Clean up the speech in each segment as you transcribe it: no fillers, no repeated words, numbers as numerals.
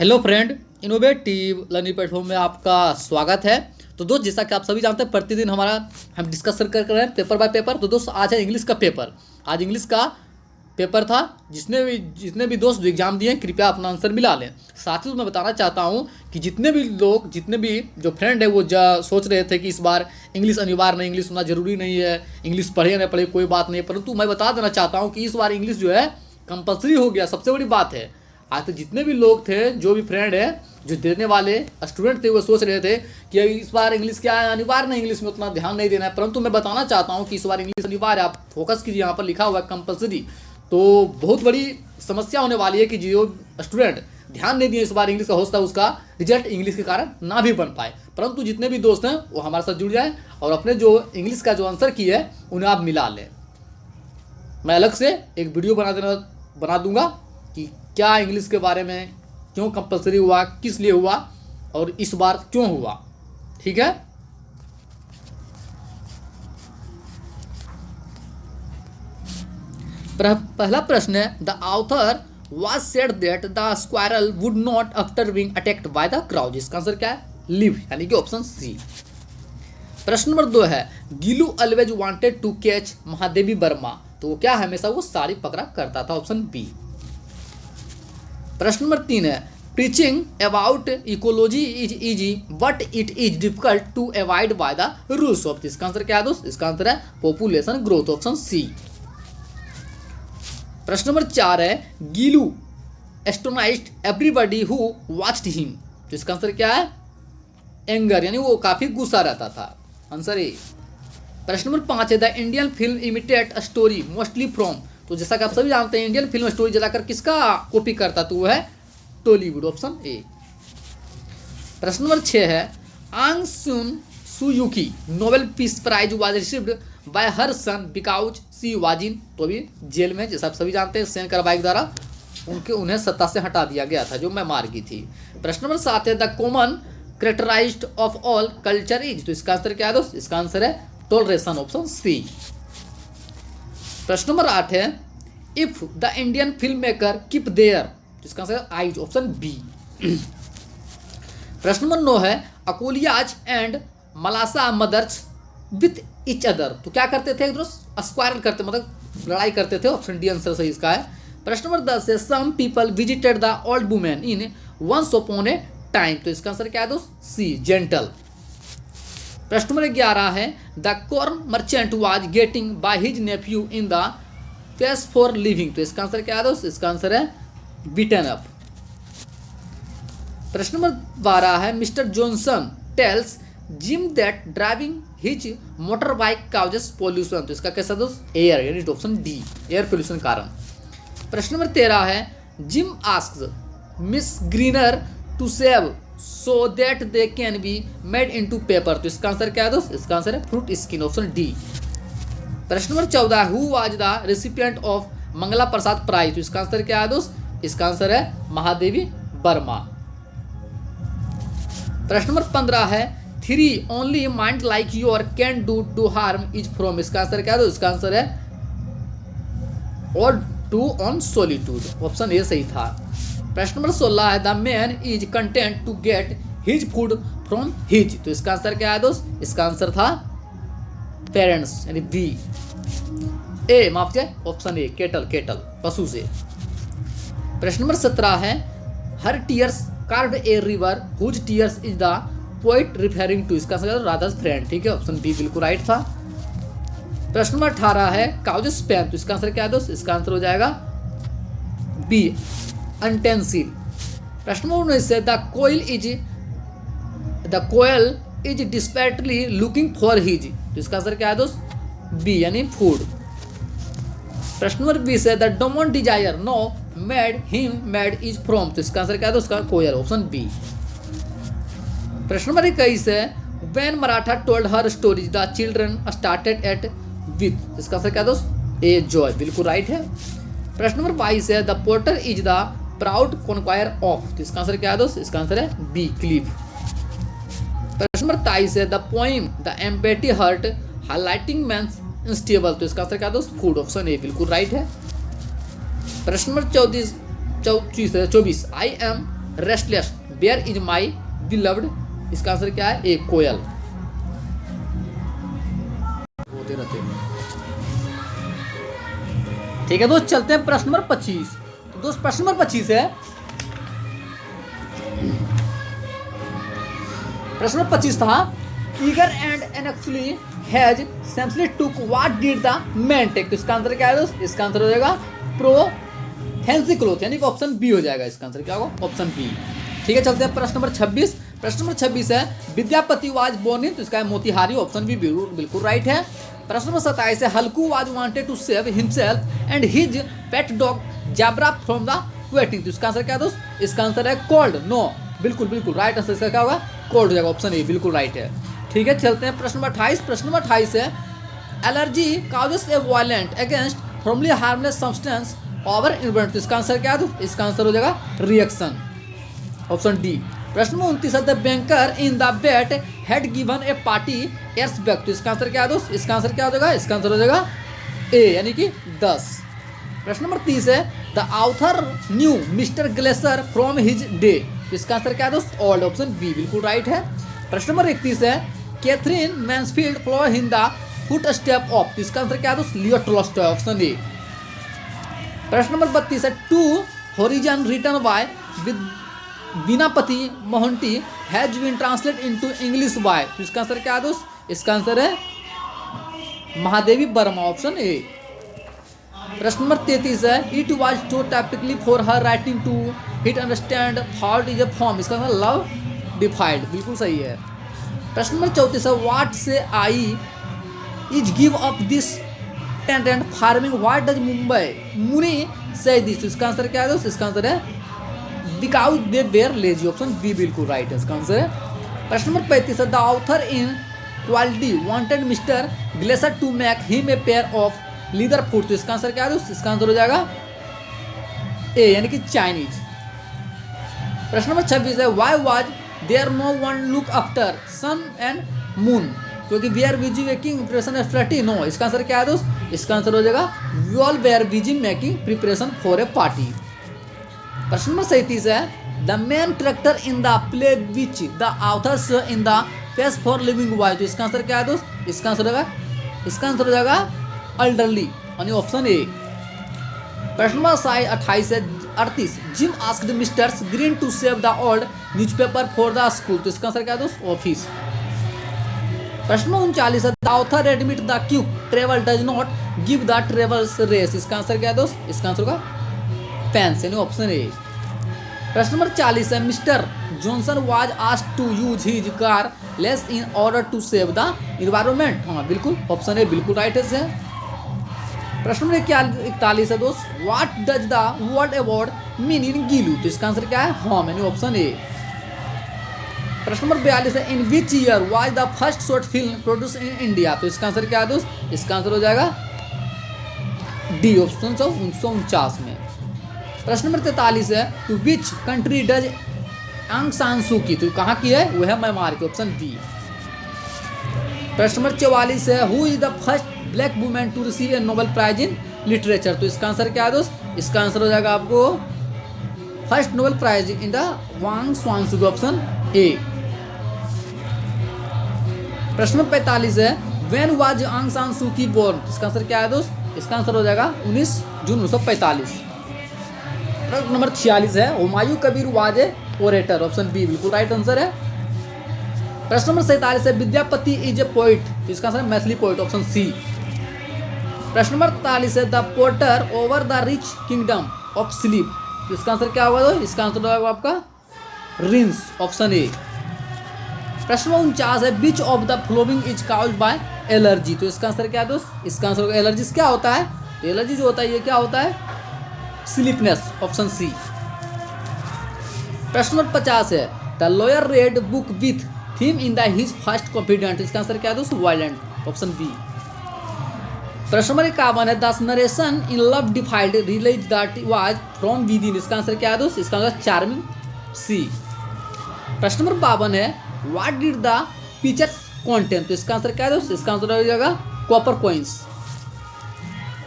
Hello friend, innovative learning platform में आपका स्वागत है। तो दोस्त, जैसा कि आप सभी जानते हैं, प्रतिदिन हम डिस्कशन कर रहे हैं पेपर बाय पेपर। तो दोस्त, आज है इंग्लिश का पेपर। आज इंग्लिश का पेपर था। जितने भी दोस्त एग्जाम दिए हैं, कृपया अपना आंसर मिला लें। साथ ही मैं बताना चाहता हूं कि जितने भी जो फ्रेंड है वो सोच रहे थे कि इस बार इंग्लिश अनिवार्य नहीं, इंग्लिश होना जरूरी नहीं है, इंग्लिश पढ़े ना पढ़े कोई बात नहीं, परंतु मैं बता देना चाहता हूँ कि इस बार इंग्लिश जो है कंपलसरी हो गया। सबसे बड़ी बात है, आज तक जितने भी लोग थे, जो भी फ्रेंड है, जो देने वाले स्टूडेंट थे, वो सोच रहे थे कि इस बार इंग्लिश क्या है, अनिवार्य नहीं, इंग्लिश में उतना ध्यान नहीं देना है। परंतु मैं बताना चाहता हूं कि इस बार इंग्लिश अनिवार्य है। आप फोकस कीजिए, यहाँ पर लिखा हुआ है कंपलसरी। तो बहुत बड़ी समस्या होने वाली है कि जो स्टूडेंट ध्यान नहीं दिए इस बार इंग्लिश का होता है, उसका रिजल्ट इंग्लिश के कारण ना भी बन पाए। परंतु जितने भी दोस्त हैं वो हमारे साथ जुड़ जाए और अपने जो इंग्लिश का जो आंसर की है उन्हें आप मिला लें। मैं अलग से एक वीडियो बना दूंगा कि क्या इंग्लिश के बारे में, क्यों कंपलसरी हुआ, किस लिए हुआ और इस बार क्यों हुआ। ठीक है। पहला प्रश्न है, the author was said that the squirrel would not after being attacked by the crowd. इसका आंसर क्या है? लिव, यानी कि ऑप्शन सी। प्रश्न नंबर 2 है, Gillu always wanted to catch Mahadevi Varma. तो वो क्या है? हमेशा वो साड़ी पकड़ा करता था, ऑप्शन बी। प्रश्न नंबर 3 है, preaching about ecology is easy but it is difficult to avoid by the rules of. इसका आंसर क्या है दोस्त? इसका आंसर है पॉपुलेशन ग्रोथ, ऑप्शन सी। प्रश्न नंबर 4 है, Gillu astonished everybody who watched him. तो इसका आंसर क्या है? एंगर, यानी वो काफी गुस्सा रहता था, आंसर ए। प्रश्न नंबर 5 है, the Indian film imitate a story mostly from. तो जैसा कि आप सभी जानते हैं, इंडियन फिल्म स्टोरी ज्यादातर किसका कॉपी करता? तो वो है टॉलीवुड, ऑप्शन ए। प्रश्न नंबर 6 है, Aung San Suu Kyi Nobel peace prize was received by her son because she was in. तो अभी जेल में, जैसा आप सभी जानते हैं, सेन करवाइक द्वारा उन्हें सत्ता से हटा दिया गया था, जो मैं मार की थी। प्रश्न नंबर 7 है, the common characterised of all culture is. तो इसका आंसर क्या है दोस्त? इसका आंसर है टॉलरेशन, ऑप्शन सी। प्रश्न नंबर 8 है, if the Indian film maker keep there. इसका आंसर आइज, ऑप्शन बी। प्रश्न नंबर 9 है, Akolias and Malasa mothers with each other. तो क्या करते थे दोस्त? स्क्वायरल करते, मतलब लड़ाई करते थे, ऑप्शन डी आंसर सही इसका है। प्रश्न नंबर 10 है, some people visited the old women in once upon a time. तो इसका आंसर क्या है दोस्त? सी, जेंटल। प्रश्न नंबर 11 है, the corn merchant was getting by his nephew in the pace for living. तो इसका आंसर क्या है दोस्त? इसका आंसर है बीटन अप। प्रश्न नंबर 12 है, Mister Johnson tells Jim that driving his motor bike causes pollution. तो इसका कैसा दोस्त? एयर, यानी ऑप्शन डी, एयर पोल्यूशन कारण। प्रश्न नंबर 13 है, Jim asks Miss Greener to save so that they can be made into paper. तो इसका आंसर क्या है दोस्त? इसका आंसर है फ्रूट स्किन, ऑप्शन डी। प्रश्न number 14, who was the recipient of Mangla Prasad prize. तो इसका आंसर क्या है दोस्त? इसका आंसर है महादेवी वर्मा। प्रश्न नंबर 15 है, three only mind like your can do harm is from. इसका आंसर क्या है दोस्त? इसका आंसर है और to on solitude, option A सही था। प्रश्न नंबर 16 है, the man is content to get his food from his. तो इसका आंसर क्या है दोस्त? इसका आंसर था पेरेंट्स, यानी बी, ए माफ कीजिए, ऑप्शन ए, केटल, पशु से। प्रश्न नंबर 17 है, her tears carved a river whose tears is the poet referring to. इसका आंसर राधा's फ्रेंड, ठीक है, ऑप्शन बी बिल्कुल राइट था। प्रश्न नंबर 18 है, काउजेस पेन। तो इसका आंसर क्या है दोस्त? इसका आंसर हो जाएगा बी, अनटेंसिल। प्रश्न नंबर 19 है, the koel is desperately looking for his. तो इसका आंसर क्या है दोस्त? बी, यानी फूड। प्रश्न नंबर 20 है, the demon desire no made him made is from. तो इसका आंसर क्या है दोस्त? Koel, option B. प्रश्न नंबर 21 है, when Maratha told her stories the children started at with. इसका आंसर क्या है दोस्त? ए, जॉय, बिल्कुल राइट है। प्रश्न नंबर 22 है, the porter is the proud conqueror of. तो इसका आंसर क्या है दोस्त? इसका आंसर है बी, क्लिफ। प्रश्न नंबर 23 है, the poem the empty heart highlighting man's instable. तो इसका आंसर क्या है दोस्त? फूड, ऑप्शन ए बिल्कुल राइट है। प्रश्न number 24 I am restless, where is my beloved, इसका आंसर क्या है? ए कोयल। होते रहते हैं। ठीक है दोस्त, चलते हैं प्रश्न नंबर 25। तो दोस्त प्रश्न नंबर 25 है, प्रश्न नंबर 25 था eager and actually has seamlessly took what did the man take. तो इसका आंसर क्या है दोस्त? इसका आंसर हो जाएगा प्रो फैंसी क्लोथ, यानी कि ऑप्शन बी हो जाएगा। इसका आंसर क्या होगा? Option B. ठीक है, चलते हैं प्रश्न नंबर 26। प्रश्न नंबर 26 है विद्यापति वाज बोर्न इन, तो इसका है मोतिहारी, ऑप्शन बी बिल्कुल राइट है। प्रश्न नंबर 27 है Halku was wanted to save himself and his pet dog Jabra from the waiting, तो इसका आंसर क्या है दोस्त? इसका आंसर है कोल्ड। नो, बिल्कुल राइट आंसर इसका क्या होगा? कोल्ड हो जाएगा, ऑप्शन ए बिल्कुल राइट है। ठीक है, चलते हैं प्रश्न नंबर 28। प्रश्न नंबर 28 है allergy causes a violent against formerly harmless substance over invent, तो इसका आंसर क्या है? इसका आंसर हो जाएगा रिएक्शन, ऑप्शन डी। प्रश्न नंबर 29 है the banker in the bet had given a party years back, तो इसका आंसर क्या है दोस्त? इसका आंसर क्या हो जाएगा? इसका आंसर हो जाएगा ए, यानी कि 10। प्रश्न नंबर 30 है the author knew mister Glaser from his day, तो इसका आंसर क्या है दोस्त? ओल्ड, ऑप्शन बी बिल्कुल राइट है। प्रश्न नंबर 31 है Katherine Mansfield flow in the footstep of, तो इसका आंसर क्या है दोस्त? Leo Tolstoy, option A. प्रश्न नंबर 32 है two horizon written by Binapani Mohanty has been translate into English by, तो इसका आंसर क्या है दोस्त? इसका आंसर है महादेवी वर्मा, ऑप्शन ए। प्रश्न नंबर 33 है it was too typically for her writing to hit understand thought is a form, इसका आंसर लव डिफाइड, बिल्कुल सही है। प्रश्न नंबर 34 है what say I is give up this tent and farming what does Muni say this, इसका answer क्या है दोस्त? इसका आंसर है because they were lazy, option B बिल्कुल राइट है इसका आंसर है। प्रश्न नंबर 35 है the author in quality wanted mister Glaser to make him a pair of leather foot, तो इसका आंसर क्या है दोस्त? इसका आंसर हो जाएगा ए, यानी कि चाइनीज। प्रश्न नंबर 26 है why was there no one look after sun and moon, क्योंकि we are busy making preparation study, no, इसका आंसर क्या है दोस्त? इसका आंसर हो जाएगा we all way are busy making preparation for a party. प्रश्न नंबर 37 है the main character in the play which the authors in the face for living boy, तो इसका आंसर क्या है दोस्त? इसका आंसर होगा, इसका आंसर हो जाएगा अल्डरली, यानी ऑप्शन ए। प्रश्न नंबर 28 है 38 Jim asked Mister Green to save the old newspaper for the school, तो इसका आंसर क्या है दोस्त? ऑफिस। प्रश्न नंबर 39 है the author admit the queue travel does not give the travels race, इसका आंसर क्या है दोस्त? इसका आंसर होगा पेंस, यानी ऑप्शन ए। प्रश्न नंबर 40 है Mister Johnson was asked to use his car less in order to save the environment, हाँ बिल्कुल, ऑप्शन ए बिल्कुल राइट है। प्रश्न नंबर 41 है दोस्त what does the word award mean in Gillu, तो इसका आंसर क्या है? होम, यानी ऑप्शन ए। प्रश्न नंबर 42 है in which year was the first short film produce in India, तो इसका आंसर क्या है दोस्त? इसका आंसर हो जाएगा डी, ऑप्शन 1949 में। प्रश्न नंबर 43 है टू विच कंट्री डज आंग सान सू की, तो कहाँ की है? वो है म्यांमार की, ऑप्शन बी। प्रश्न नंबर 44 है who is the first black women to receive a Nobel prize in literature, तो इसका आंसर क्या है दोस्त? इसका आंसर हो जाएगा आपको first Nobel prize in the Wang Swansu, option A. प्रश्न नंबर 45 है व्हेन वाज आंग सान सू की बोर्न, इसका आंसर क्या है दोस्त? इसका आंसर हो जाएगा 19 जून 1945। प्रश्न नंबर 46 है Humayun Kabir was a orator, option B बिल्कुल राइट आंसर है। प्रश्न नंबर 47 है विद्यापति इज ए पोइट, तो इसका आंसर है मैथिली पोइट, ऑप्शन सी। प्रश्न नंबर 48 है the porter over the rich kingdom of sleep, तो इसका आंसर क्या होगा? इसका आंसर होगा आपका रिंस, ऑप्शन ए। प्रश्न नंबर 49 है which of the following is caused bye allergy, तो इसका आंसर क्या है दोस्त? इसका आंसर होगा एलर्जी क्या होता है? एलर्जी जो होता है ये क्या होता है? Sleepiness, option C. प्रश्न नंबर 50 है the lawyer read book with theme in the his first confident, इसका आंसर क्या है दोस्त? Violent, option B. प्रश्न नंबर 51 है the narration in love defied release that was from within, इसका answer क्या है दोस्त? इसका आंसर चार्मिंग, सी। प्रश्न नंबर 52 है what did the picture contain, तो इसका आंसर क्या है दोस्त? इसका आंसर हो जाएगा कॉपर कॉइन्स।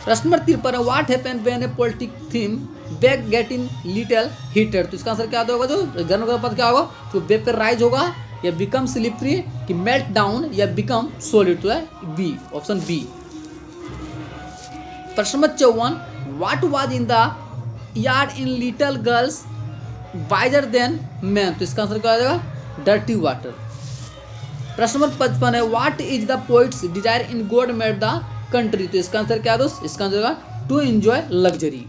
प्रश्न नंबर 53 है what happen when A politic theme bag getting little heated. तो इसका आंसर क्या होगा, जो गर्म गर्म पद क्या होगा, तो वेपर राइज होगा या बिकम स्लिपरी कि मेल्ट डाउन या बिकम सॉलिड, तो है बी, ऑप्शन बी। प्रश्न number 54 what was in the yard in little girls visor then man. तो इसका आंसर क्या हो जाएगा, डर्टी वाटर। प्रश्न नंबर 55 है what is the poet's desire in God made the country. तो इसका आंसर क्या दोस्त, इसका आंसर होगा टू एंजॉय लग्जरी।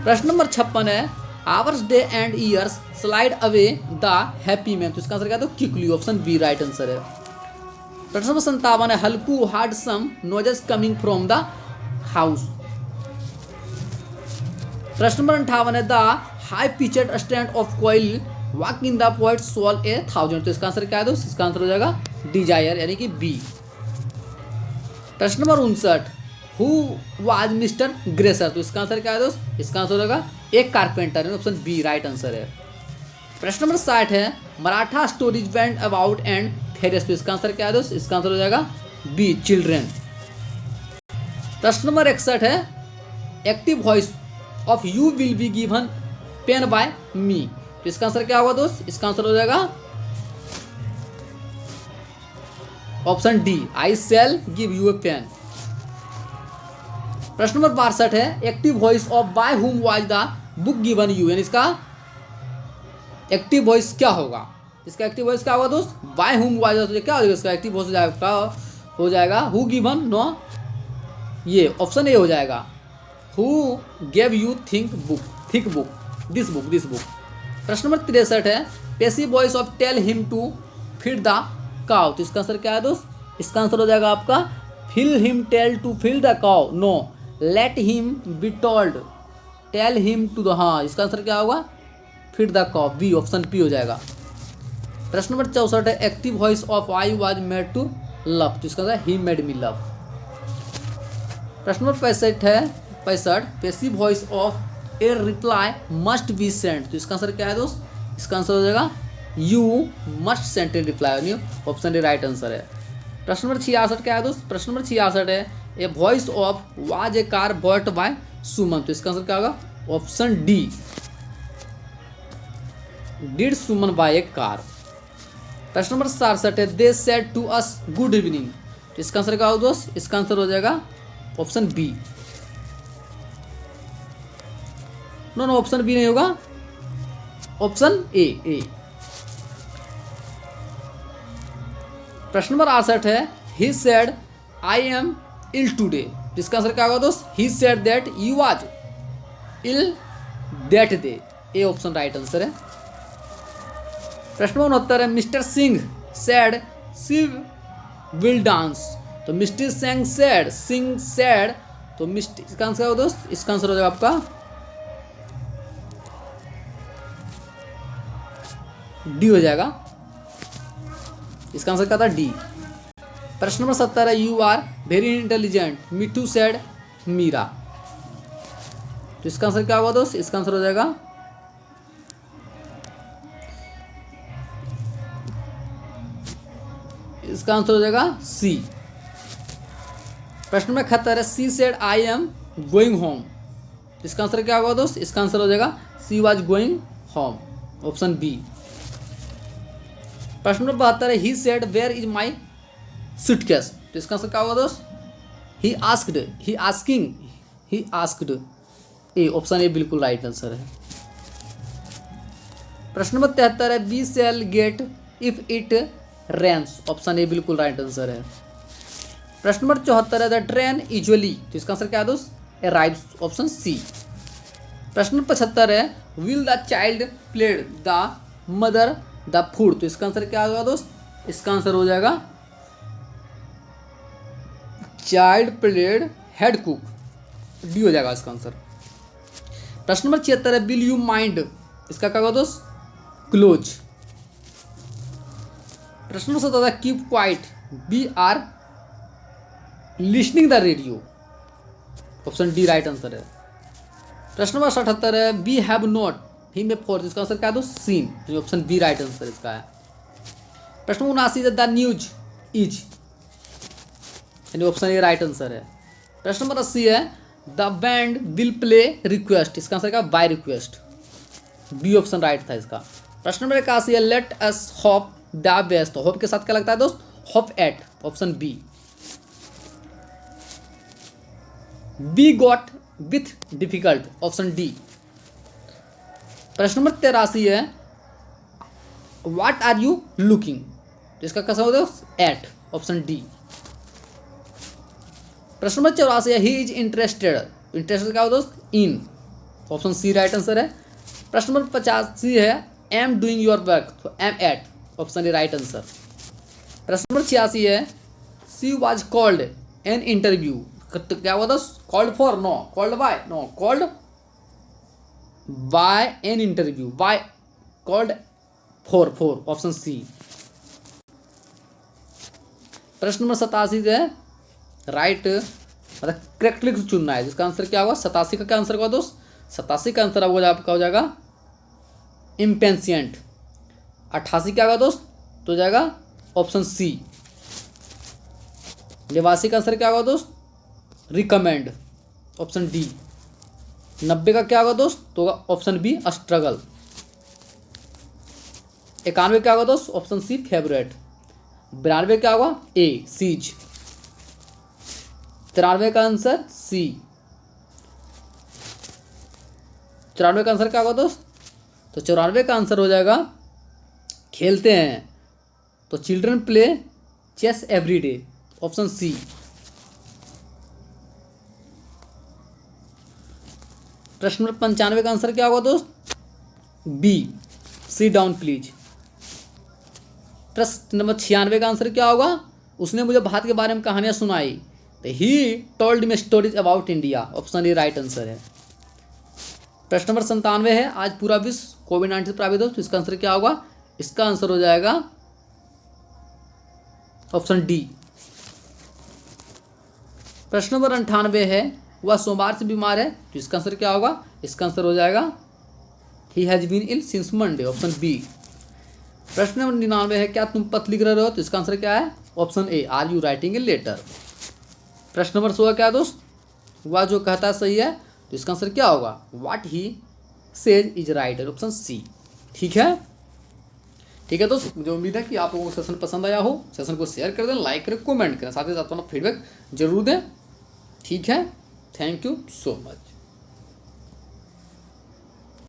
प्रश्न नंबर 56 है hours day and years slide away the happy man. तो इसका आंसर क्या, तो quickly, option B right answer है। प्रश्न नंबर 57 है Halku heard some noises coming from the house. प्रश्न नंबर 58 है the high pitched stand of coil walk in the poet soul a thousand. तो इसका आंसर क्या है दोस्त, इसका आंसर हो जाएगा डिजायर यानी कि बी। प्रश्न नंबर 59 हु वाज मिस्टर ग्रेसर। तो इसका आंसर क्या है दोस्त, इसका आंसर होगा एक carpenter, option B right answer है। प्रश्न नंबर 60 है Maratha stories went about and furious. तो इसका आंसर क्या है दोस्त, इसका आंसर हो जाएगा बी चिल्ड्रेन। प्रश्न नंबर 61 है active voice of you will be given pen by me. तो इसका आंसर क्या होगा दोस्त, इसका आंसर हो जाएगा option D I shall give you a pen. प्रश्न नंबर 62 है active voice of by whom was the book given you. यानी इसका एक्टिव वॉइस क्या होगा, इसका एक्टिव वॉइस क्या होगा दोस्त, बाय हुम वाज द, क्या हो जाएगा इसका एक्टिव वॉइस हो जाएगा हु गिवन नो, ये ऑप्शन ए हो जाएगा who gave you think book this book. प्रश्न नंबर 63 है passive voice of tell him to feed the cow. तो इसका आंसर क्या है दोस्त, इसका आंसर हो जाएगा आपका fill him tell to feed the cow, no let him be told tell him to the, हाँ इसका आंसर क्या होगा feed the cow, B option P हो जाएगा। प्रश्न नंबर 64 है active voice of I was made to love. तो इसका answer he made me love. प्रश्न नंबर 65 है passive voice of a reply must be sent. तो इसका आंसर क्या है दोस्त, इसका आंसर हो जाएगा you must send A reply, option A right answer है। प्रश्न नंबर 66 क्या है दोस्त, प्रश्न नंबर 66 है a voice of was a car bought by Suman. तो इसका आंसर क्या होगा, option D did Suman buy a car. प्रश्न नंबर 67 है they said to us good evening. तो इसका आंसर क्या होगा दोस्त, इसका आंसर हो जाएगा option B, no option B नहीं होगा, ऑप्शन ए। प्रश्न नंबर 68 है he said I am ill today. इसका आंसर क्या होगा दोस्त, he said that you was ill that day, A option right answer है। प्रश्न नंबर 69 है Mister Singh said she will dance. तो मिस्टर सिंह सेड तो मिस्टर, इसका आंसर क्या होगा दोस्त, इसका आंसर हो जाएगा आपका डी हो जाएगा, इसका आंसर क्या था डी। प्रश्न नंबर 70 है you are very intelligent Mithu said Meera. तो इसका आंसर क्या होगा दोस्त, इसका आंसर हो जाएगा इसका आंसर हो जाएगा सी। प्रश्न नंबर 71 है she said I am going home. इसका आंसर क्या होगा दोस्त, इसका आंसर हो जाएगा she was going home, option B. प्रश्न नंबर 72 है he said where is my suitcase. तो इसका आंसर क्या होगा दोस्त, he asked, A option A बिल्कुल राइट आंसर है। प्रश्न नंबर 73 है we shall get if it rains. Option A बिल्कुल राइट आंसर है। प्रश्न नंबर 74 है द ट्रेन यूजुअली। तो इसका आंसर क्या है दोस्त, अराइव्स, ऑप्शन सी। प्रश्न नंबर 75 है will the child played the mother the food. तो इसका आंसर क्या होगा दोस्त, इसका आंसर हो जाएगा child played head cook, D हो जाएगा इसका आंसर। प्रश्न नंबर 76 है विल यू माइंड। इसका क्या होगा दोस्त, क्लोज। प्रश्न number 77 keep quiet we are listening the radio, option D right answer है। प्रश्न नंबर 78 है वी हैव नॉट ही में फोर्थ। इसका आंसर क्या है दोस्त, seen, option B right answer इसका है। प्रश्न नंबर 79 द न्यूज इज, यानी ऑप्शन ए राइट आंसर है। प्रश्न नंबर 80 है the band will play request, इसका आंसर क्या by request, B option right था इसका। प्रश्न नंबर 81 है let us hope the best, hope के साथ क्या लगता है दोस्त, hope at, option B got with difficult, option D. प्रश्न नंबर 83 है व्हाट आर यू लुकिंग, इसका कैसा होता है एट, ऑप्शन डी। प्रश्न नंबर 84 है ही इज इंटरेस्टेड, इंटरेस्टेड क्या होता है दोस्त, in, option C right answer है। प्रश्न नंबर 85 है एम डूइंग योर वर्क, तो am at, option A right answer. प्रश्न नंबर 86 है she was called an interview, तो क्या हुआ था, called for, no called by, no called by an interview, by called for, option C. प्रश्न number 87 है right, मतलब करेक्टली चुनना है, जिसका आंसर क्या होगा, 87 का क्या आंसर होगा दोस्त, 87 का आंसर आपका हो जाएगा इम्पेंशियंट। 88 क्या होगा दोस्त, तो हो जाएगा ऑप्शन सी। 89 का आंसर क्या होगा दोस्त, रिकमेंड, ऑप्शन डी। 90 का क्या होगा दोस्त, तो होगा ऑप्शन बी स्ट्रगल। 91 क्या होगा दोस्त, ऑप्शन सी फेवरेट। 92 क्या होगा, ए सीज। 93 का आंसर सी। 94 का आंसर क्या होगा दोस्त, तो 94 का आंसर हो जाएगा खेलते हैं, तो children play chess every day, option C. प्रश्न नंबर 95 का आंसर क्या होगा दोस्त, बी सी डाउन प्लीज। प्रश्न नंबर 96 का आंसर क्या होगा, उसने मुझे भारत के बारे में कहानियां सुनाई, तो he told me stories about India, option A right answer है। प्रश्न नंबर 97 है आज पूरा विश्व कोविड-19 से प्रभावित हो, तो इसका आंसर क्या होगा, इसका आंसर हो जाएगा ऑप्शन डी। प्रश्न नंबर 98 है वह सोमवार से बीमार है, तो इसका आंसर क्या होगा, इसका आंसर हो जाएगा he has been ill since Monday, option B. प्रश्न नंबर 99 है क्या तुम पत्र लिख रहे हो, तो इसका आंसर क्या है, option A are you writing a letter. प्रश्न नंबर 16 क्या है दोस्त, वह जो कहता है सही है, तो इसका आंसर क्या होगा, what he says is right, option C. ठीक है दोस्त, मुझे उम्मीद है कि आप लोगों को सेशन पसंद आया हो। सेशन को शेयर कर दें, लाइक करें, कमेंट करें, साथ ही साथ अपना फीडबैक जरूर दें। ठीक है, थैंक यू सो मच।